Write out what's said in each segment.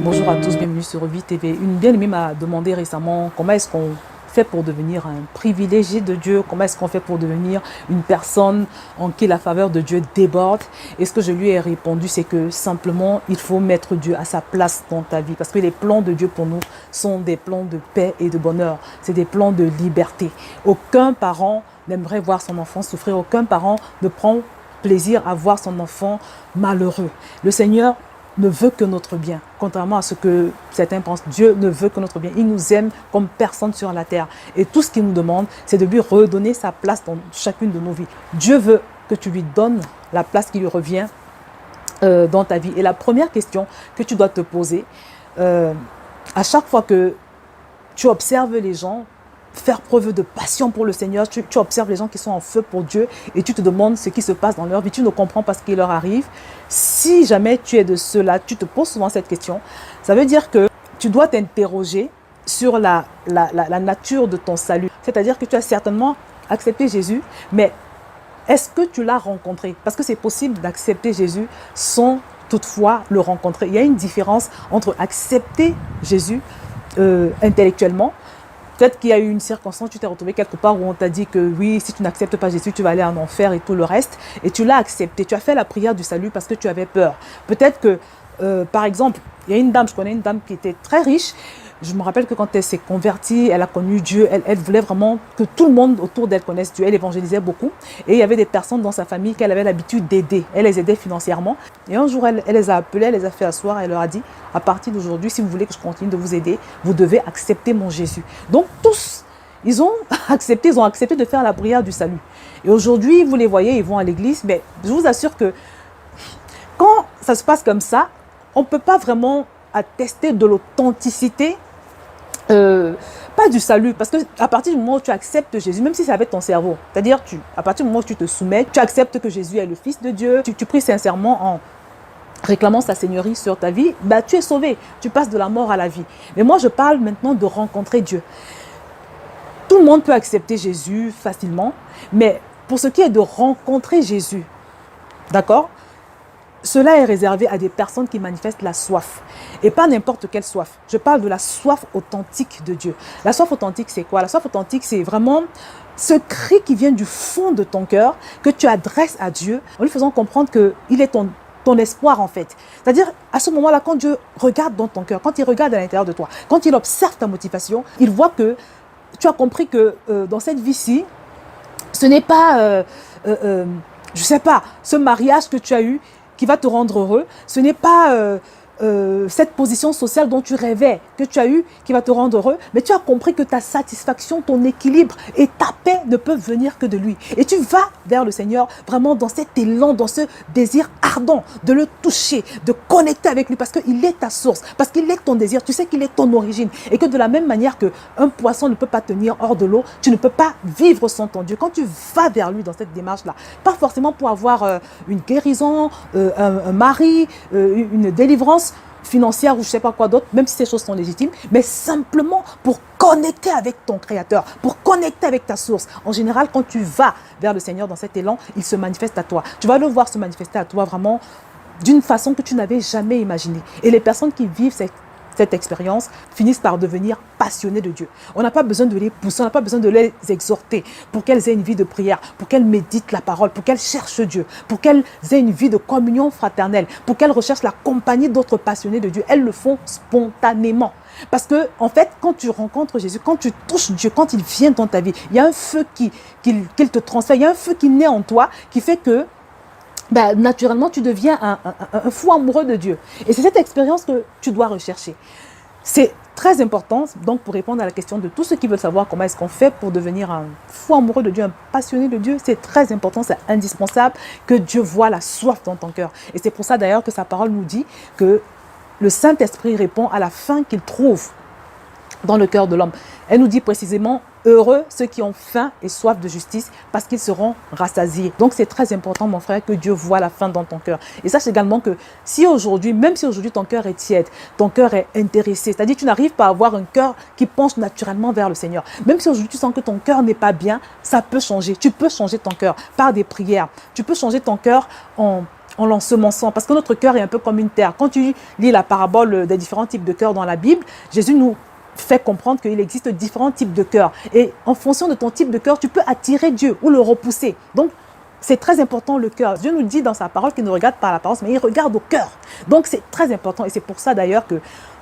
Bonjour à tous, bienvenue sur Vie TV. Une bien-aimée m'a demandé récemment comment est-ce qu'on fait pour devenir un privilégié de Dieu, comment est-ce qu'on fait pour devenir une personne en qui la faveur de Dieu déborde. Et ce que je lui ai répondu, c'est que simplement, il faut mettre Dieu à sa place dans ta vie. Parce que les plans de Dieu pour nous sont des plans de paix et de bonheur. C'est des plans de liberté. Aucun parent n'aimerait voir son enfant souffrir. Aucun parent ne prend plaisir à voir son enfant malheureux. Le Seigneur ne veut que notre bien. Contrairement à ce que certains pensent, Dieu ne veut que notre bien. Il nous aime comme personne sur la terre. Et tout ce qu'il nous demande, c'est de lui redonner sa place dans chacune de nos vies. Dieu veut que tu lui donnes la place qui lui revient dans ta vie. Et la première question que tu dois te poser, à chaque fois que tu observes les gens faire preuve de passion pour le Seigneur, tu observes les gens qui sont en feu pour Dieu et tu te demandes ce qui se passe dans leur vie, tu ne comprends pas ce qui leur arrive. Si jamais tu es de ceux-là, tu te poses souvent cette question, ça veut dire que tu dois t'interroger sur la nature de ton salut. C'est-à-dire que tu as certainement accepté Jésus, mais est-ce que tu l'as rencontré? Parce que c'est possible d'accepter Jésus sans toutefois le rencontrer. Il y a une différence entre accepter Jésus intellectuellement. Peut-être qu'il y a eu une circonstance, tu t'es retrouvé quelque part où on t'a dit que oui, si tu n'acceptes pas Jésus, tu vas aller en enfer et tout le reste. Et tu l'as accepté. Tu as fait la prière du salut parce que tu avais peur. Peut-être que, par exemple, il y a une dame, je connais une dame qui était très riche. Je me rappelle que quand elle s'est convertie, elle a connu Dieu. Elle voulait vraiment que tout le monde autour d'elle connaisse Dieu. Elle évangélisait beaucoup. Et il y avait des personnes dans sa famille qu'elle avait l'habitude d'aider. Elle les aidait financièrement. Et un jour, elle les a appelés, elle les a fait asseoir. Elle leur a dit, à partir d'aujourd'hui, si vous voulez que je continue de vous aider, vous devez accepter mon Jésus. Donc tous, ils ont accepté de faire la prière du salut. Et aujourd'hui, vous les voyez, ils vont à l'église. Mais je vous assure que quand ça se passe comme ça, on ne peut pas vraiment attester de l'authenticité, pas du salut, parce qu'à partir du moment où tu acceptes Jésus, même si c'est avec ton cerveau, c'est-à-dire à partir du moment où tu te soumets, tu acceptes que Jésus est le Fils de Dieu, tu pries sincèrement en réclamant sa seigneurie sur ta vie, bah, tu es sauvé, tu passes de la mort à la vie. Mais moi, je parle maintenant de rencontrer Dieu. Tout le monde peut accepter Jésus facilement, mais pour ce qui est de rencontrer Jésus, d'accord ? Cela est réservé à des personnes qui manifestent la soif. Et pas n'importe quelle soif. Je parle de la soif authentique de Dieu. La soif authentique, c'est quoi? La soif authentique, c'est vraiment ce cri qui vient du fond de ton cœur, que tu adresses à Dieu, en lui faisant comprendre qu'il est ton espoir en fait. C'est-à-dire, à ce moment-là, quand Dieu regarde dans ton cœur, quand il regarde à l'intérieur de toi, quand il observe ta motivation, il voit que tu as compris que dans cette vie-ci, ce n'est pas, je ne sais pas, ce mariage que tu as eu, qui va te rendre heureux. Ce n'est pas cette position sociale dont tu rêvais, que tu as eue, qui va te rendre heureux, mais tu as compris que ta satisfaction, ton équilibre et ta paix ne peuvent venir que de lui. Et tu vas vers le Seigneur vraiment dans cet élan, dans ce désir ardent de le toucher, de connecter avec lui, parce qu'il est ta source, parce qu'il est ton désir, tu sais qu'il est ton origine, et que de la même manière qu'un poisson ne peut pas tenir hors de l'eau, tu ne peux pas vivre sans ton Dieu. Quand tu vas vers lui dans cette démarche-là, pas forcément pour avoir une guérison, un mari, une délivrance financière ou je ne sais pas quoi d'autre, même si ces choses sont légitimes, mais simplement pour connecter avec ton Créateur, pour connecter avec ta source. En général, quand tu vas vers le Seigneur dans cet élan, il se manifeste à toi. Tu vas le voir se manifester à toi vraiment d'une façon que tu n'avais jamais imaginée. Et les personnes qui vivent cette expérience finissent par devenir passionnées de Dieu. On n'a pas besoin de les pousser, on n'a pas besoin de les exhorter pour qu'elles aient une vie de prière, pour qu'elles méditent la parole, pour qu'elles cherchent Dieu, pour qu'elles aient une vie de communion fraternelle, pour qu'elles recherchent la compagnie d'autres passionnés de Dieu. Elles le font spontanément. Parce que, en fait, quand tu rencontres Jésus, quand tu touches Dieu, quand il vient dans ta vie, il y a un feu qu'il te transfère, il y a un feu qui naît en toi, qui fait que naturellement, tu deviens un fou amoureux de Dieu. Et c'est cette expérience que tu dois rechercher. C'est très important, donc, pour répondre à la question de tous ceux qui veulent savoir comment est-ce qu'on fait pour devenir un fou amoureux de Dieu, un passionné de Dieu, c'est très important, c'est indispensable que Dieu voie la soif dans ton cœur. Et c'est pour ça d'ailleurs que sa parole nous dit que le Saint-Esprit répond à la faim qu'il trouve dans le cœur de l'homme. Elle nous dit précisément, heureux ceux qui ont faim et soif de justice parce qu'ils seront rassasiés. Donc c'est très important mon frère que Dieu voit la faim dans ton cœur. Et sache également que si aujourd'hui, même si aujourd'hui ton cœur est tiède, ton cœur est intéressé, c'est-à-dire tu n'arrives pas à avoir un cœur qui penche naturellement vers le Seigneur. Même si aujourd'hui tu sens que ton cœur n'est pas bien, ça peut changer. Tu peux changer ton cœur par des prières. Tu peux changer ton cœur en en l'ensemençant, parce que notre cœur est un peu comme une terre. Quand tu lis la parabole des différents types de cœurs dans la Bible, Jésus nous fait comprendre qu'il existe différents types de cœurs. Et en fonction de ton type de cœur, tu peux attirer Dieu ou le repousser. Donc, c'est très important le cœur. Dieu nous dit dans sa parole qu'il ne regarde pas à l'apparence, mais il regarde au cœur. Donc, c'est très important. Et c'est pour ça d'ailleurs que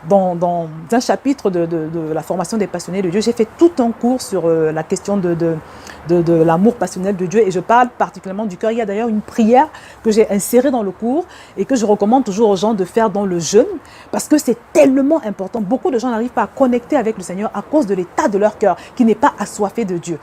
dans un chapitre de la formation des passionnés de Dieu, j'ai fait tout un cours sur la question de l'amour passionnel de Dieu. Et je parle particulièrement du cœur. Il y a d'ailleurs une prière que j'ai insérée dans le cours et que je recommande toujours aux gens de faire dans le jeûne parce que c'est tellement important. Beaucoup de gens n'arrivent pas à connecter avec le Seigneur à cause de l'état de leur cœur qui n'est pas assoiffé de Dieu.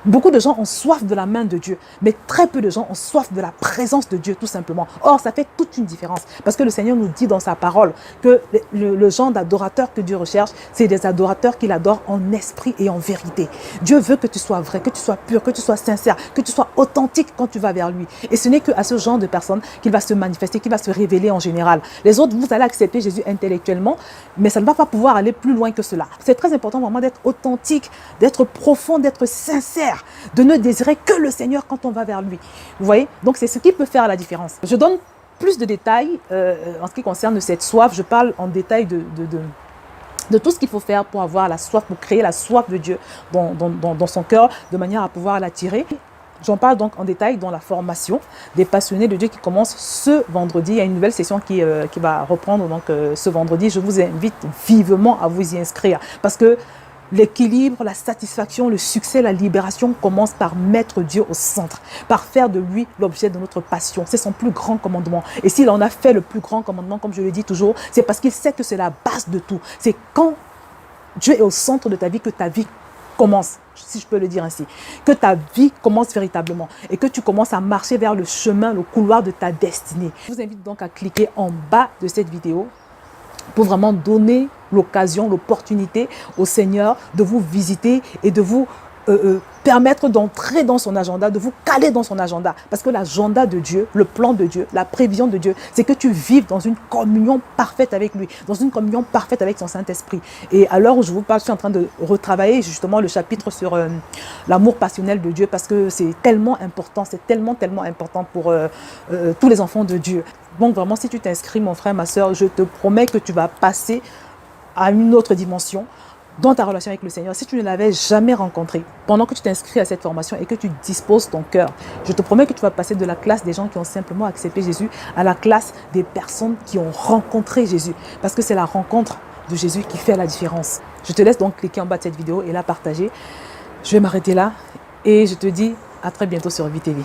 Beaucoup de gens ont soif de la main de Dieu, mais très peu de gens ont soif de la présence de Dieu, tout simplement. Or, ça fait toute une différence, parce que le Seigneur nous dit dans sa parole que le genre d'adorateurs que Dieu recherche, c'est des adorateurs qu'il adore en esprit et en vérité. Dieu veut que tu sois vrai, que tu sois pur, que tu sois sincère, que tu sois authentique quand tu vas vers lui. Et ce n'est qu'à ce genre de personnes qu'il va se manifester, qu'il va se révéler en général. Les autres, vous allez accepter Jésus intellectuellement, mais ça ne va pas pouvoir aller plus loin que cela. C'est très important vraiment d'être authentique, d'être profond, d'être sincère, de ne désirer que le Seigneur quand on va vers lui. Vous voyez? Donc c'est ce qui peut faire la différence. Je donne plus de détails en ce qui concerne cette soif. Je parle en détail de tout ce qu'il faut faire pour avoir la soif, pour créer la soif de Dieu dans son cœur, de manière à pouvoir l'attirer. J'en parle donc en détail dans la formation des passionnés de Dieu qui commence ce vendredi. Il y a une nouvelle session qui va reprendre donc, ce vendredi. Je vous invite vivement à vous y inscrire parce que l'équilibre, la satisfaction, le succès, la libération commence par mettre Dieu au centre, par faire de lui l'objet de notre passion. C'est son plus grand commandement. Et s'il en a fait le plus grand commandement, comme je le dis toujours, c'est parce qu'il sait que c'est la base de tout. C'est quand Dieu est au centre de ta vie que ta vie commence, si je peux le dire ainsi. Que ta vie commence véritablement et que tu commences à marcher vers le chemin, le couloir de ta destinée. Je vous invite donc à cliquer en bas de cette vidéo pour vraiment donner l'occasion, l'opportunité au Seigneur de vous visiter et de vous permettre d'entrer dans son agenda, de vous caler dans son agenda. Parce que l'agenda de Dieu, le plan de Dieu, la prévision de Dieu, c'est que tu vives dans une communion parfaite avec lui, dans une communion parfaite avec son Saint-Esprit. Et à l'heure où je vous parle, je suis en train de retravailler justement le chapitre sur l'amour passionnel de Dieu parce que c'est tellement important, c'est tellement important pour tous les enfants de Dieu. Donc vraiment, si tu t'inscris, mon frère, ma soeur, je te promets que tu vas passer à une autre dimension dans ta relation avec le Seigneur. Si tu ne l'avais jamais rencontré, pendant que tu t'inscris à cette formation et que tu disposes ton cœur, je te promets que tu vas passer de la classe des gens qui ont simplement accepté Jésus à la classe des personnes qui ont rencontré Jésus. Parce que c'est la rencontre de Jésus qui fait la différence. Je te laisse donc cliquer en bas de cette vidéo et la partager. Je vais m'arrêter là et je te dis à très bientôt sur VTV.